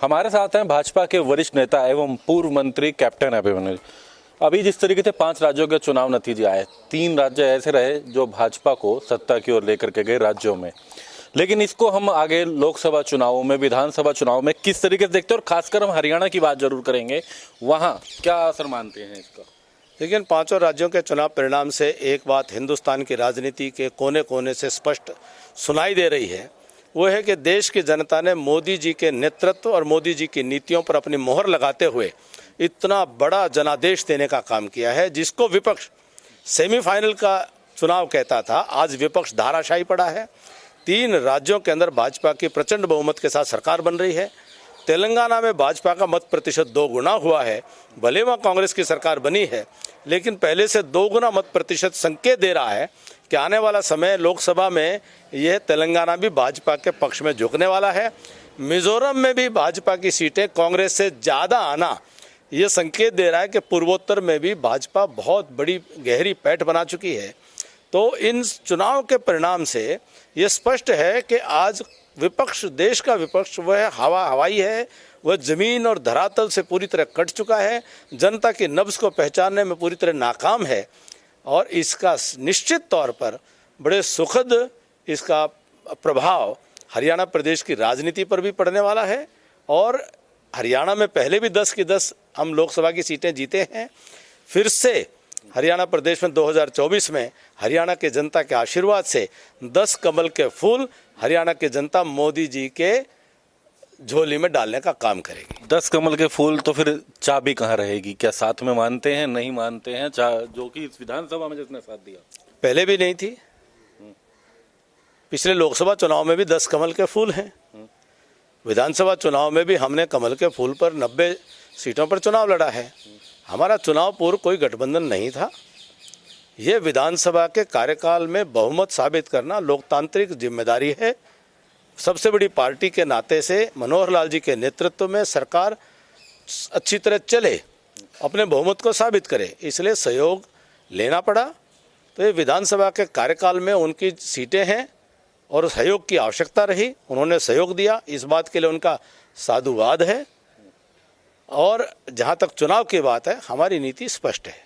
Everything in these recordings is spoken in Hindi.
हमारे साथ हैं भाजपा के वरिष्ठ नेता एवं पूर्व मंत्री कैप्टन अभिमन्यु। अभी जिस तरीके से 5 राज्यों के चुनाव नतीजे आए, 3 राज्य ऐसे रहे जो भाजपा को सत्ता की ओर लेकर के गए राज्यों में, लेकिन इसको हम आगे लोकसभा चुनावों में, विधानसभा चुनाव में किस तरीके से देखते हैं, और खासकर हम हरियाणा की बात जरूर करेंगे, वहाँ क्या असर मानते हैं इसका। लेकिन 5 राज्यों के चुनाव परिणाम से एक बात हिंदुस्तान की राजनीति के कोने कोने से स्पष्ट सुनाई दे रही है, वो है कि देश की जनता ने मोदी जी के नेतृत्व और मोदी जी की नीतियों पर अपनी मोहर लगाते हुए इतना बड़ा जनादेश देने का काम किया है, जिसको विपक्ष सेमीफाइनल का चुनाव कहता था, आज विपक्ष धाराशायी पड़ा है। 3 राज्यों के अंदर भाजपा की प्रचंड बहुमत के साथ सरकार बन रही है। तेलंगाना में भाजपा का मत प्रतिशत 2 गुना हुआ है। भले वहाँ कांग्रेस की सरकार बनी है, लेकिन पहले से 2 गुना मत प्रतिशत संकेत दे रहा है कि आने वाला समय लोकसभा में यह तेलंगाना भी भाजपा के पक्ष में झुकने वाला है। मिजोरम में भी भाजपा की सीटें कांग्रेस से ज़्यादा आना ये संकेत दे रहा है कि पूर्वोत्तर में भी भाजपा बहुत बड़ी गहरी पैठ बना चुकी है। तो इन चुनाव के परिणाम से ये स्पष्ट है कि आज विपक्ष, देश का विपक्ष, वह हवाई है, वह जमीन और धरातल से पूरी तरह कट चुका है, जनता की नब्ज को पहचानने में पूरी तरह नाकाम है, और इसका निश्चित तौर पर बड़े सुखद इसका प्रभाव हरियाणा प्रदेश की राजनीति पर भी पड़ने वाला है। और हरियाणा में पहले भी 10 की 10 हम लोकसभा की सीटें जीते हैं। फिर से हरियाणा प्रदेश में 2024 में हरियाणा की जनता के आशीर्वाद से 10 कमल के फूल हरियाणा की जनता मोदी जी के झोली में डालने का काम करेगी। 10 कमल के फूल, तो फिर चाबी कहाँ रहेगी? क्या साथ में मानते हैं, नहीं मानते हैं, जो कि इस विधानसभा में जिसने साथ दिया पहले भी नहीं थी। पिछले लोकसभा चुनाव में भी 10 कमल के फूल हैं। विधानसभा चुनाव में भी हमने कमल के फूल पर 90 सीटों पर चुनाव लड़ा है। हमारा चुनाव पूर्व कोई गठबंधन नहीं था। ये विधानसभा के कार्यकाल में बहुमत साबित करना लोकतांत्रिक जिम्मेदारी है। सबसे बड़ी पार्टी के नाते से मनोहर लाल जी के नेतृत्व में सरकार अच्छी तरह चले, अपने बहुमत को साबित करे, इसलिए सहयोग लेना पड़ा। तो ये विधानसभा के कार्यकाल में उनकी सीटें हैं और सहयोग की आवश्यकता रही, उन्होंने सहयोग दिया, इस बात के लिए उनका साधुवाद है। और जहाँ तक चुनाव की बात है, हमारी नीति स्पष्ट है।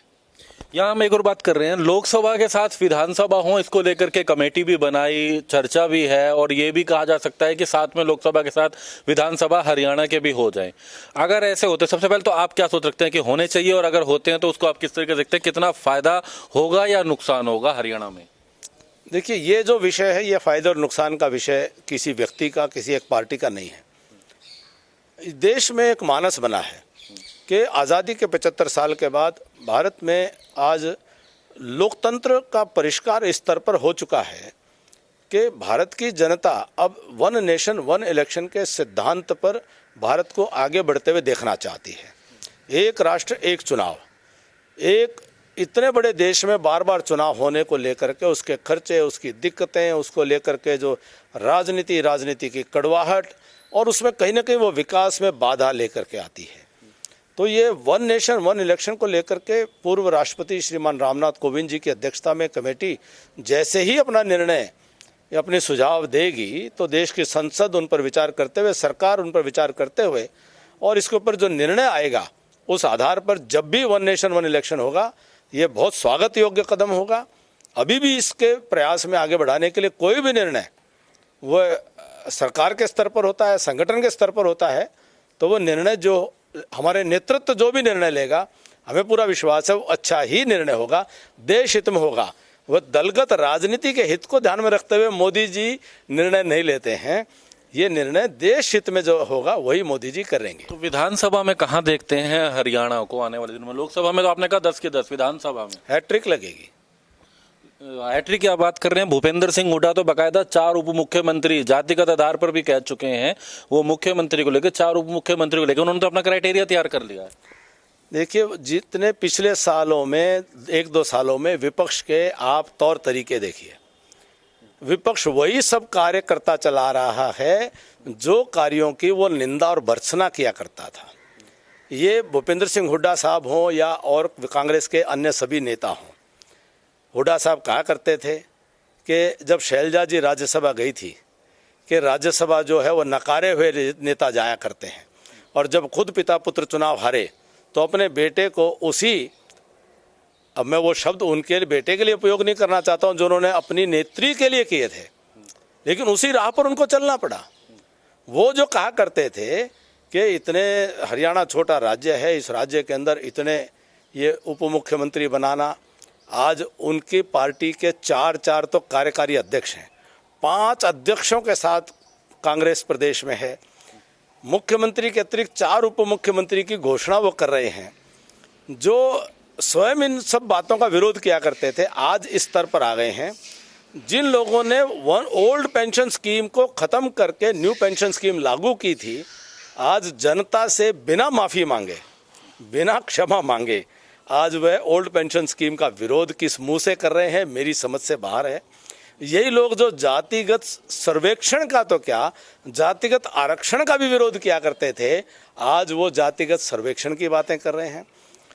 यहाँ हम एक और बात कर रहे हैं, लोकसभा के साथ विधानसभा हो, इसको लेकर के कमेटी भी बनाई, चर्चा भी है, और ये भी कहा जा सकता है कि साथ में लोकसभा के साथ विधानसभा हरियाणा के भी हो जाए। अगर ऐसे होते, सबसे पहले तो आप क्या सोच रखते हैं कि होने चाहिए, और अगर होते हैं तो उसको आप किस तरीके से देखते हैं, कितना फायदा होगा या नुकसान होगा हरियाणा में? देखिए, ये जो विषय है, ये फायदे और नुकसान का विषय किसी व्यक्ति का, किसी एक पार्टी का नहीं है। देश में एक मानस बना है कि आज़ादी के 75 साल के बाद भारत में आज लोकतंत्र का परिष्कार इस स्तर पर हो चुका है कि भारत की जनता अब 1 नेशन 1 इलेक्शन के सिद्धांत पर भारत को आगे बढ़ते हुए देखना चाहती है। एक राष्ट्र एक चुनाव, एक इतने बड़े देश में बार बार चुनाव होने को लेकर के उसके खर्चे, उसकी दिक्कतें, उसको लेकर के जो राजनीति की कड़वाहट, और उसमें कहीं ना कहीं वो विकास में बाधा लेकर के आती है। तो ये 1 नेशन 1 इलेक्शन को लेकर के पूर्व राष्ट्रपति श्रीमान रामनाथ कोविंद जी की अध्यक्षता में कमेटी जैसे ही अपना निर्णय या अपने सुझाव देगी, तो देश की संसद उन पर विचार करते हुए, सरकार उन पर विचार करते हुए, और इसके ऊपर जो निर्णय आएगा उस आधार पर जब भी 1 नेशन 1 इलेक्शन होगा, ये बहुत स्वागत योग्य कदम होगा। अभी भी इसके प्रयास में आगे बढ़ाने के लिए कोई भी निर्णय वह सरकार के स्तर पर होता है, संगठन के स्तर पर होता है, तो वो निर्णय जो हमारे नेतृत्व जो भी निर्णय लेगा, हमें पूरा विश्वास है वो अच्छा ही निर्णय होगा, देश हित में होगा। वह दलगत राजनीति के हित को ध्यान में रखते हुए मोदी जी निर्णय नहीं लेते हैं। ये निर्णय देश हित में जो होगा वही मोदी जी करेंगे। तो विधानसभा में कहाँ देखते हैं हरियाणा को आने वाले दिनों में? लोकसभा में तो आपने कहा 10 के 10, विधानसभा में हैट्रिक लगेगी। हैट्रिक की आप बात कर रहे हैं, भूपेंद्र सिंह हुड्डा तो बाकायदा 4 उप मुख्यमंत्री जातिगत आधार पर भी कह चुके हैं, वो मुख्यमंत्री को लेकर, 4 उप मुख्यमंत्री को लेकर उन्होंने तो अपना क्राइटेरिया तैयार कर लिया है। देखिए, जितने पिछले सालों में 1-2 सालों में विपक्ष के आप तौर तरीके देखिए, विपक्ष वही सब कार्य करता चला रहा है जो कार्यों की वो निंदा और भर्त्सना किया करता था। ये भूपेंद्र सिंह हुड्डा साहब हों या और कांग्रेस के अन्य सभी नेता हों, हुड्डा साहब कहा करते थे कि जब शैलजा जी राज्यसभा गई थी कि राज्यसभा जो है वो नकारे हुए नेता जाया करते हैं, और जब खुद पिता पुत्र चुनाव हारे तो अपने बेटे को उसी, अब मैं वो शब्द उनके बेटे के लिए उपयोग नहीं करना चाहता हूं जो उन्होंने अपनी नेत्री के लिए किए थे, लेकिन उसी राह पर उनको चलना पड़ा। वो जो कहा करते थे कि इतने, हरियाणा छोटा राज्य है, इस राज्य के अंदर इतने ये उप मुख्यमंत्री बनाना, आज उनकी पार्टी के चार तो कार्यकारी अध्यक्ष हैं, 5 अध्यक्षों के साथ कांग्रेस प्रदेश में है, मुख्यमंत्री के अतिरिक्त 4 उप मुख्यमंत्री की घोषणा वो कर रहे हैं, जो स्वयं इन सब बातों का विरोध किया करते थे, आज इस स्तर पर आ गए हैं। जिन लोगों ने ओल्ड पेंशन स्कीम को खत्म करके न्यू पेंशन स्कीम लागू की थी, आज जनता से बिना माफी मांगे, बिना क्षमा मांगे, आज वह ओल्ड पेंशन स्कीम का विरोध किस मुंह से कर रहे हैं, मेरी समझ से बाहर है। यही लोग जो जातिगत सर्वेक्षण का तो क्या, जातिगत आरक्षण का भी विरोध किया करते थे, आज वो जातिगत सर्वेक्षण की बातें कर रहे हैं।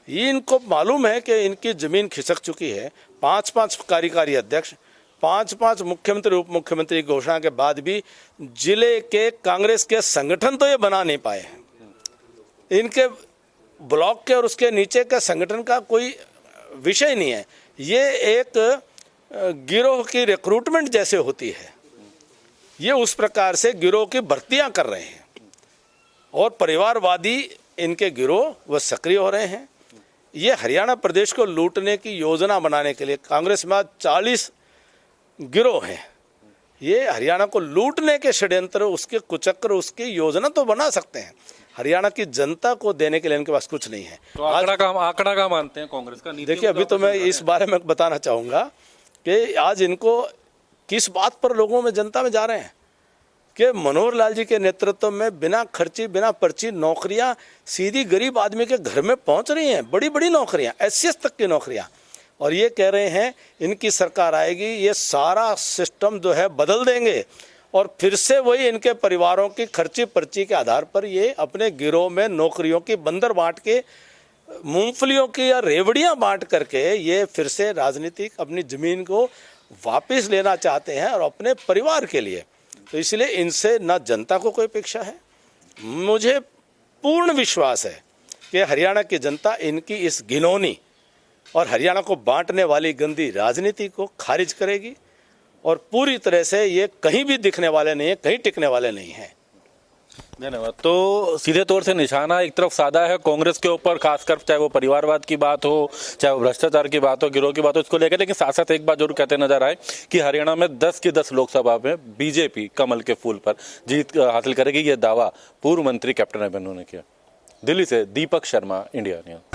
ये इनको मालूम है कि इनकी जमीन खिसक चुकी है। 5 कार्यकारी अध्यक्ष, 5 मुख्यमंत्री उप मुख्यमंत्री घोषणा के बाद भी जिले के कांग्रेस के संगठन तो ये बना नहीं पाए हैं। इनके ब्लॉक के और उसके नीचे के संगठन का कोई विषय नहीं है। ये एक गिरोह की रिक्रूटमेंट जैसे होती है, ये उस प्रकार से गिरोह की भर्तियां कर रहे हैं और परिवारवादी इनके गिरोह वह सक्रिय हो रहे हैं। ये हरियाणा प्रदेश को लूटने की योजना बनाने के लिए कांग्रेस में 40 गिरोह हैं। ये हरियाणा को लूटने के षड्यंत्र, उसके कुचक्र, उसकी योजना तो बना सकते हैं, हरियाणा की जनता को देने के लिए इनके पास कुछ नहीं है। तो आंकड़ा का मानते हैं कांग्रेस का? देखिए, अभी तो मैं इस बारे में बताना चाहूँगा कि आज इनको किस बात पर लोगों में, जनता में जा रहे हैं कि मनोहर लाल जी के नेतृत्व में बिना खर्ची, बिना पर्ची नौकरियां सीधी गरीब आदमी के घर में पहुंच रही हैं, बड़ी बड़ी नौकरियां, एससीएस तक की नौकरियां, और ये कह रहे हैं इनकी सरकार आएगी, ये सारा सिस्टम जो है बदल देंगे और फिर से वही इनके परिवारों की खर्ची पर्ची के आधार पर ये अपने गिरोह में नौकरियों की बंदर बांट के, मूंगफलियों की या रेवड़ियां बांट करके ये फिर से राजनीतिक अपनी जमीन को वापस लेना चाहते हैं और अपने परिवार के लिए। तो इसलिए इनसे ना जनता को कोई अपेक्षा है। मुझे पूर्ण विश्वास है कि हरियाणा की जनता इनकी इस घिनौनी और हरियाणा को बांटने वाली गंदी राजनीति को खारिज करेगी और पूरी तरह से ये कहीं भी दिखने वाले नहीं है, कहीं टिकने वाले नहीं हैं। धन्यवाद। तो सीधे तौर से निशाना एक तरफ साधा है कांग्रेस के ऊपर, खासकर चाहे वो परिवारवाद की बात हो, चाहे वो भ्रष्टाचार की बात हो, गिरोह की बात हो, इसको लेकर। लेकिन साथ साथ एक बात जरूर कहते नजर आए कि हरियाणा में 10 की 10 लोकसभा में बीजेपी कमल के फूल पर जीत हासिल करेगी, ये दावा पूर्व मंत्री कैप्टन अभिमन्यु ने किया। दिल्ली से दीपक शर्मा, इंडिया न्यूज।